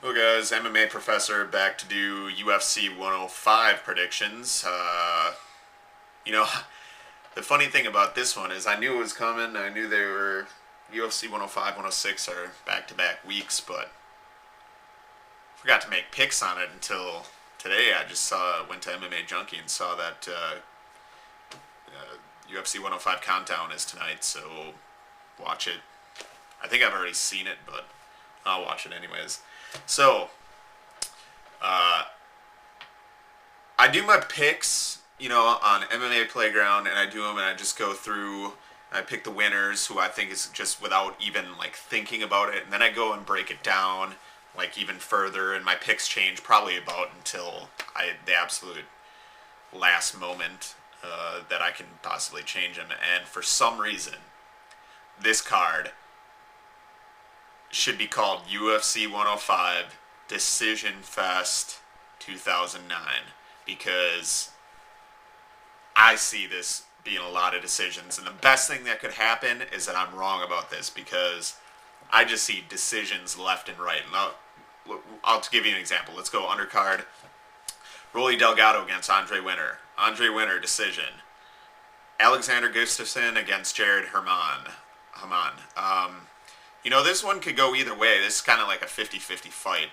Well, guys, MMA Professor back to do UFC 105 predictions. You know, the funny thing about this one is I knew it was coming. I knew they were UFC 105, 106 are back-to-back weeks, but forgot to make picks on it until today. I just went to MMA Junkie and saw that UFC 105 countdown is tonight, so watch it. I think I've already seen it, but I'll watch it anyways. So, I do my picks, on MMA Playground, and I do them, and I just go through, and I pick the winners, who I think is just without even, thinking about it, and then I go and break it down, even further, and my picks change probably about until the absolute last moment that I can possibly change them, and for some reason, this card should be called UFC 105 Decision Fest 2009 because I see this being a lot of decisions, and the best thing that could happen is that I'm wrong about this because I just see decisions left and right. And I'll give you an example. Let's go undercard. Roli Delgado against Andre Winner. Andre Winner decision. Alexander Gustafsson against Jared Hamman. This one could go either way. This is kind of like a 50-50 fight.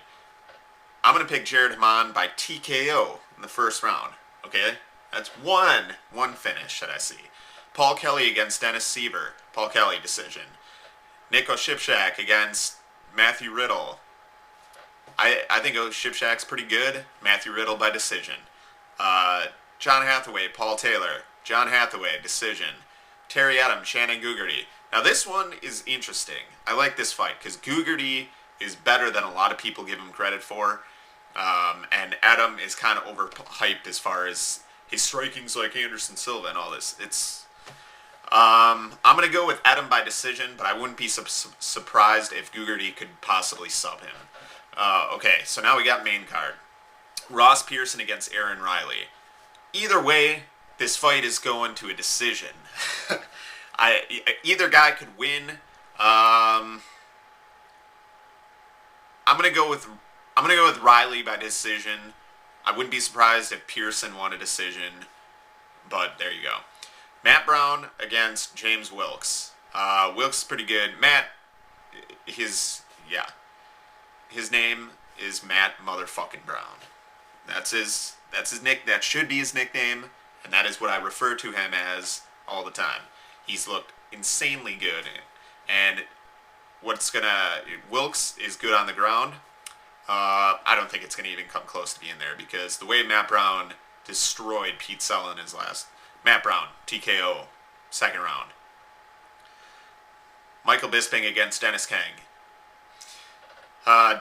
I'm going to pick Jared Hamman by TKO in the first round. Okay? That's one finish that I see. Paul Kelly against Denis Siver. Paul Kelly decision. Nick Osipczak against Matthew Riddle. I think Osipczak's pretty good. Matthew Riddle by decision. John Hathaway, Paul Taylor. John Hathaway, decision. Terry Etim, Shannon Gugerty. Now this one is interesting. I like this fight because Gugerty is better than a lot of people give him credit for. And Etim is kind of overhyped as far as his striking's like Anderson Silva and all this. I'm going to go with Etim by decision, but I wouldn't be surprised if Gugerty could possibly sub him. Okay, so now we got main card. Ross Pearson against Aaron Riley. Either way, this fight is going to a decision. Either guy could win. I'm gonna go with Riley by decision. I wouldn't be surprised if Pearson won a decision, but there you go. Matt Brown against James Wilks. Wilks is pretty good. His name is Matt motherfucking Brown. That's his nick. That should be his nickname, and that is what I refer to him as all the time. He's looked insanely good, and Wilks is good on the ground. I don't think it's gonna even come close to being there because the way Matt Brown destroyed Pete Sell in his last. Matt Brown TKO second round. Michael Bisping against Dennis Kang.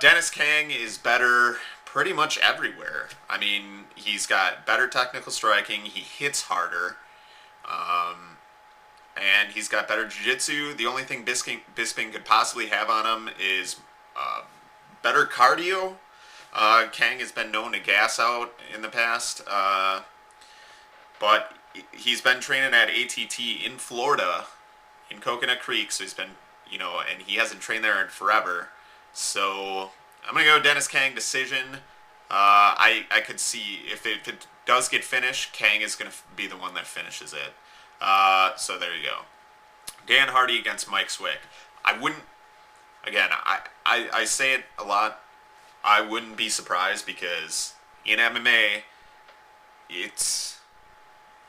Dennis Kang is better pretty much everywhere. I mean, he's got better technical striking. He hits harder. And he's got better jiu-jitsu. The only thing Bisping could possibly have on him is better cardio. Kang has been known to gas out in the past. But he's been training at ATT in Florida, in Coconut Creek. So he's been, and he hasn't trained there in forever. So I'm going to go Dennis Kang decision. I could see if it does get finished, Kang is going to be the one that finishes it. So there you go. Dan Hardy against Mike Swick. I say it a lot. I wouldn't be surprised because in MMA, it's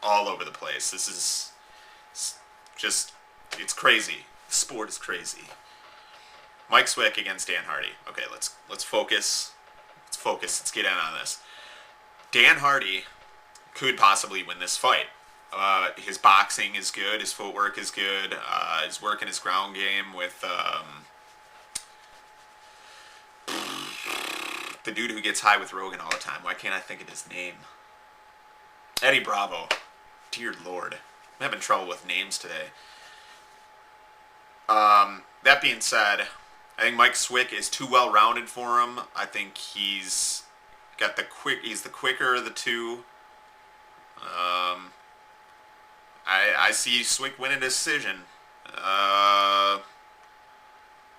all over the place. This is just, it's crazy. The sport is crazy. Mike Swick against Dan Hardy. Okay, let's focus. Let's focus. Let's get in on this. Dan Hardy could possibly win this fight. His boxing is good. His footwork is good. His work in his ground game with the dude who gets high with Rogan all the time. Why can't I think of his name? Eddie Bravo. Dear Lord. I'm having trouble with names today. That being said, I think Mike Swick is too well-rounded for him. I think he's the quicker of the two. I see Swick winning a decision.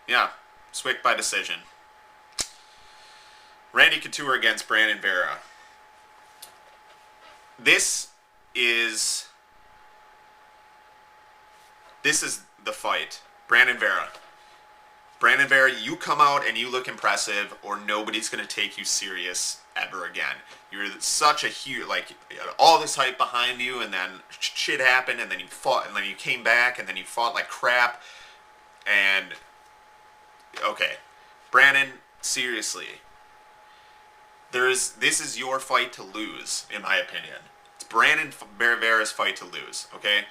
Yeah, Swick by decision. Randy Couture against Brandon Vera. This is the fight. Brandon Vera. Brandon Vera, you come out and you look impressive, or nobody's going to take you serious ever again. You're such a huge, like, all this hype behind you, and then shit happened, and then you fought, and then you came back, and then you fought like crap. And, okay, Brandon, seriously, this is your fight to lose, in my opinion. It's Brandon Vera's fight to lose, okay?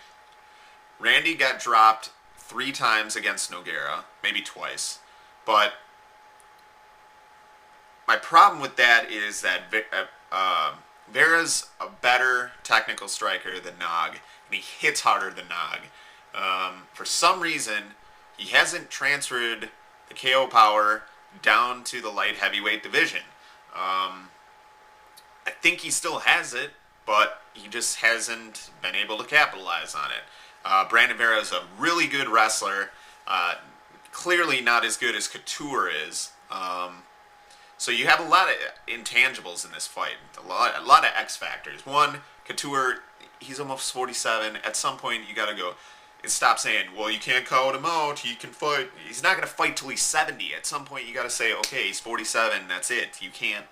Randy got dropped 3 times against Nogueira, maybe twice, but my problem with that is that Vera's a better technical striker than Nog, and he hits harder than Nog. For some reason, he hasn't transferred the KO power down to the light heavyweight division. I think he still has it, but he just hasn't been able to capitalize on it. Brandon Vera is a really good wrestler, clearly not as good as Couture is. So you have a lot of intangibles in this fight, a lot of X factors. One, Couture, he's almost 47. At some point, you got to go and stop saying, well, you can't call him out, he can fight. He's not going to fight till he's 70. At some point, you got to say, okay, he's 47, that's it. You can't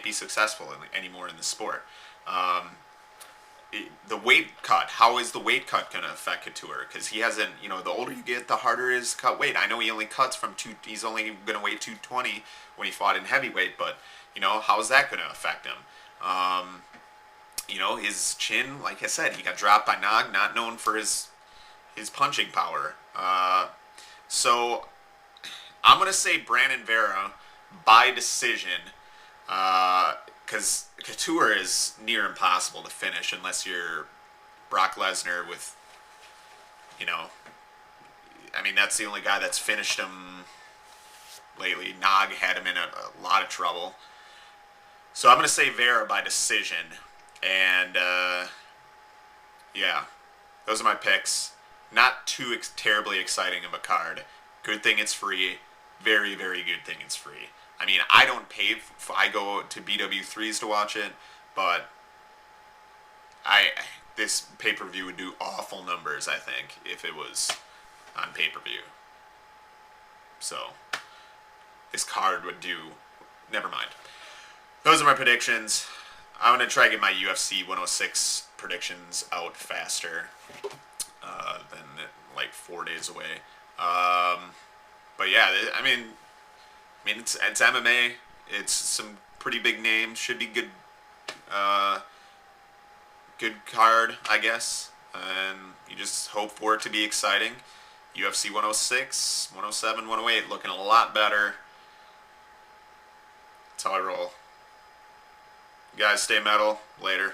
be successful anymore in the sport. The weight cut, how is the weight cut going to affect Couture? Because he hasn't, the older you get, the harder it is to cut weight. I know he only cuts from he's only going to weigh 220 when he fought in heavyweight, but, how is that going to affect him? His chin, like I said, he got dropped by Nog, not known for his punching power. So I'm going to say Brandon Vera by decision, because Couture is near impossible to finish unless you're Brock Lesnar with, that's the only guy that's finished him lately. Nog had him in a lot of trouble. So I'm going to say Vera by decision. And, yeah, those are my picks. Not too terribly exciting of a card. Good thing it's free. Very, very good thing it's free. I don't pay I go to BW3s to watch it, but this pay-per-view would do awful numbers, I think, if it was on pay-per-view. So, this card would do... Never mind. Those are my predictions. I'm going to try to get my UFC 106 predictions out faster than, like, 4 days away. But yeah, it's MMA. It's some pretty big names. Should be good. Good card, I guess. And you just hope for it to be exciting. UFC 106, 107, 108 looking a lot better. That's how I roll. You guys stay metal. Later.